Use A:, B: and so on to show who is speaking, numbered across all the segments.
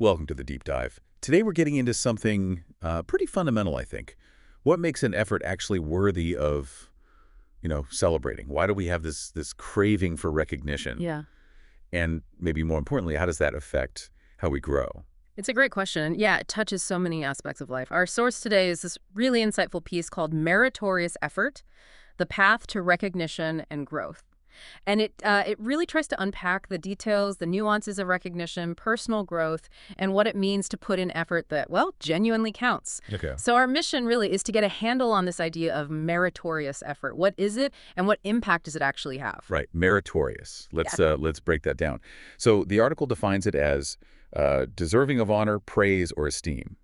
A: Welcome to the deep dive. Today we're getting into something pretty fundamental, I think. What makes an effort actually worthy of, celebrating? Why do we have this craving for recognition?
B: Yeah.
A: And maybe more importantly, how does that affect how we grow?
B: It's a great question. And yeah, it touches so many aspects of life. Our source today is this really insightful piece called Meritorious Effort, The Path to Recognition and Growth. And it really tries to unpack the details, the nuances of recognition, personal growth, and what it means to put in effort that, well, genuinely counts.
A: Okay.
B: So our mission really is to get a handle on this idea of meritorious effort. What is it, and what impact does it actually have?
A: Right. Meritorious. Let's break that down. So the article defines it as deserving of honor, praise, or esteem,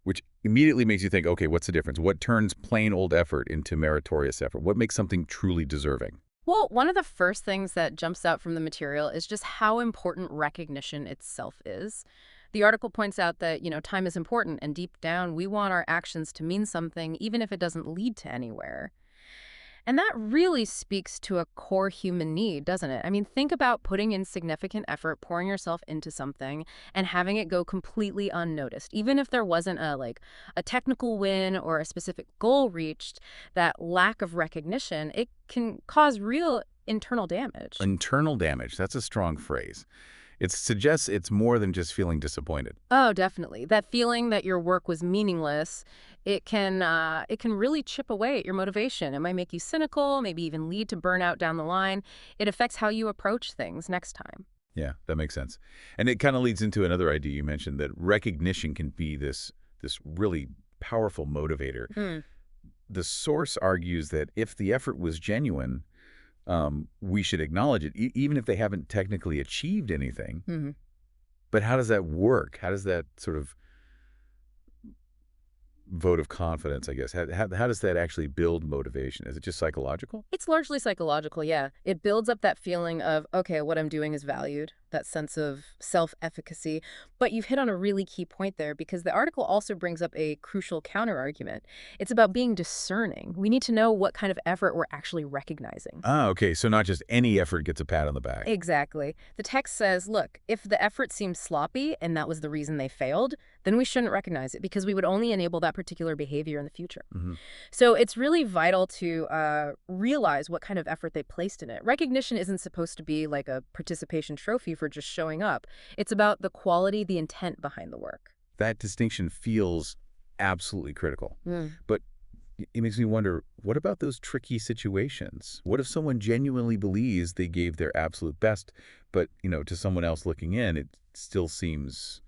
A: which immediately makes you think, okay, what's the difference? What turns plain old effort into meritorious effort? What makes something truly deserving?
B: Well, one of the first things that jumps out from the material is just how important recognition itself is. The article points out that, time is important, and deep down, we want our actions to mean something, even if it doesn't lead to anywhere. And that really speaks to a core human need, doesn't it? I mean, think about putting in significant effort, pouring yourself into something, and having it go completely unnoticed. Even if there wasn't a technical win or a specific goal reached, that lack of recognition, it can cause real internal damage.
A: Internal damage. That's a strong phrase. It suggests it's more than just feeling disappointed.
B: Oh, definitely. That feeling that your work was meaningless, it can really chip away at your motivation. It might make you cynical, maybe even lead to burnout down the line. It affects how you approach things next time.
A: Yeah, that makes sense. And it kind of leads into another idea you mentioned, that recognition can be this really powerful motivator. The source argues that if the effort was genuine, we should acknowledge it, even if they haven't technically achieved anything. But how does that work? How does that sort of vote of confidence, I guess, how does that actually build motivation? Is it just psychological?
B: It's largely psychological, yeah. It builds up that feeling of, okay, what I'm doing is valued, that sense of self-efficacy. But you've hit on a really key point there, because the article also brings up a crucial counter-argument. It's about being discerning. We need to know what kind of effort we're actually recognizing.
A: Ah, okay, so not just any effort gets a pat on the back.
B: Exactly. The text says, look, if the effort seems sloppy and that was the reason they failed, then we shouldn't recognize it, because we would only enable that particular behavior in the future. So it's really vital to realize what kind of effort they placed in it. Recognition isn't supposed to be like a participation trophy for just showing up. It's about the quality, the intent behind the work.
A: That distinction feels absolutely critical. But it makes me wonder, what about those tricky situations? What if someone genuinely believes they gave their absolute best, but, to someone else looking in, it still seems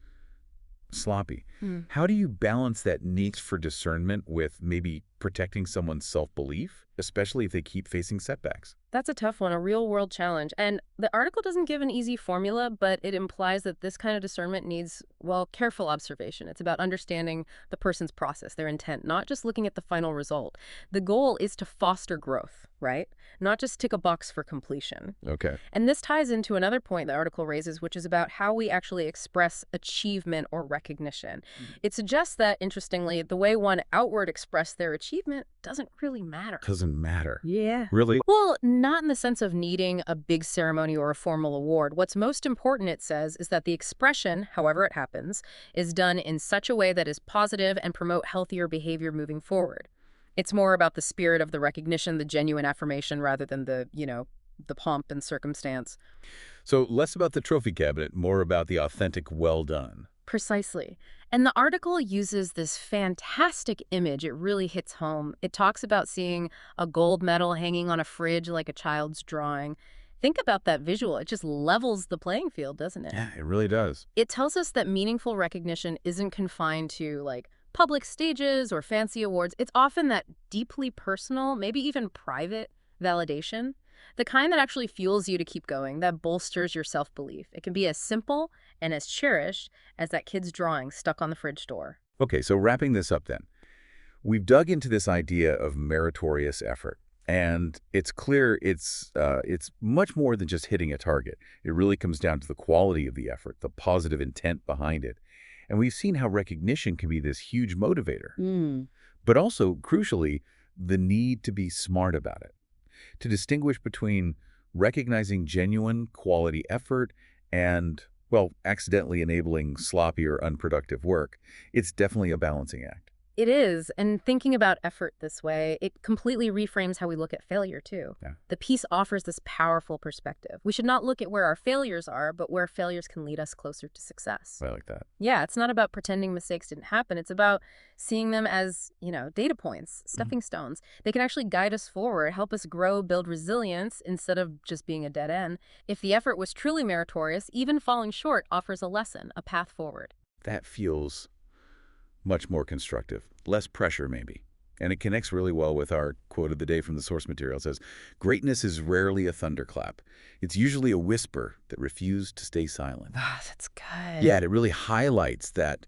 A: sloppy? How do you balance that need for discernment with maybe protecting someone's self-belief, especially if they keep facing setbacks?
B: That's a tough one, a real-world challenge. And the article doesn't give an easy formula, but it implies that this kind of discernment needs, well, careful observation. It's about understanding the person's process, their intent, not just looking at the final result. The goal is to foster growth, right? Not just tick a box for completion.
A: Okay.
B: And this ties into another point the article raises, which is about how we actually express achievement or recognition. It suggests that, interestingly, the way one outward express their achievement doesn't really matter.
A: Doesn't matter.
B: Yeah.
A: Really?
B: Well, not in the sense of needing a big ceremony or a formal award. What's most important, it says, is that the expression, however it happens, is done in such a way that is positive and promote healthier behavior moving forward. It's more about the spirit of the recognition, the genuine affirmation, rather than the pomp and circumstance.
A: So less about the trophy cabinet, more about the authentic well done.
B: Precisely. And the article uses this fantastic image. It really hits home. It talks about seeing a gold medal hanging on a fridge like a child's drawing. Think about that visual. It just levels the playing field, doesn't it?
A: Yeah, it really does.
B: It tells us that meaningful recognition isn't confined to, public stages or fancy awards. It's often that deeply personal, maybe even private validation, the kind that actually fuels you to keep going, that bolsters your self-belief. It can be as simple and as cherished as that kid's drawing stuck on the fridge door.
A: Okay, so wrapping this up then. We've dug into this idea of meritorious effort, and it's clear it's much more than just hitting a target. It really comes down to the quality of the effort, the positive intent behind it. And we've seen how recognition can be this huge motivator. But also, crucially, the need to be smart about it, to distinguish between recognizing genuine quality effort and well, accidentally enabling sloppy or unproductive work. It's definitely a balancing act.
B: It is, and thinking about effort this way, it completely reframes how we look at failure, too.
A: Yeah,
B: The piece offers this powerful perspective. We should not look at where our failures are, but where failures can lead us closer to success.
A: I like that.
B: Yeah, it's not about pretending mistakes didn't happen. It's about seeing them as, data points,
A: Mhm.
B: stepping stones. They can actually guide us forward, help us grow, build resilience instead of just being a dead end. If the effort was truly meritorious, even falling short offers a lesson, a path forward.
A: That feels much more constructive, less pressure maybe. And it connects really well with our quote of the day from the source material. It says, greatness is rarely a thunderclap. It's usually a whisper that refused to stay silent.
B: Ah, that's good.
A: Yeah, it really highlights that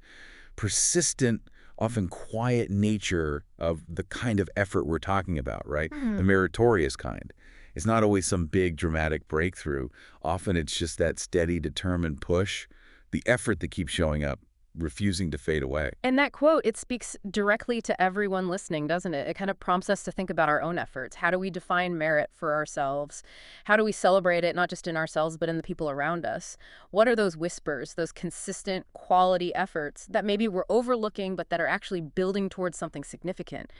A: persistent, often quiet nature of the kind of effort we're talking about, right? The meritorious kind. It's not always some big dramatic breakthrough. Often it's just that steady, determined push, the effort that keeps showing up, refusing to fade away.
B: And that quote, it speaks directly to everyone listening, doesn't it? It kind of prompts us to think about our own efforts. How do we define merit for ourselves? How do we celebrate it, not just in ourselves, but in the people around us? What are those whispers, those consistent quality efforts that maybe we're overlooking, but that are actually building towards something significant?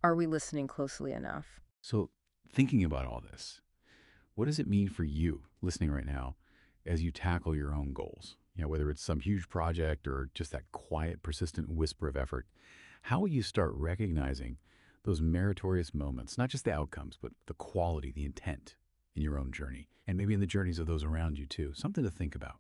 B: Are we listening closely enough?
A: So, thinking about all this, what does it mean for you listening right now as you tackle your own goals? Whether it's some huge project or just that quiet, persistent whisper of effort, how will you start recognizing those meritorious moments, not just the outcomes, but the quality, the intent in your own journey, and maybe in the journeys of those around you too? Something to think about.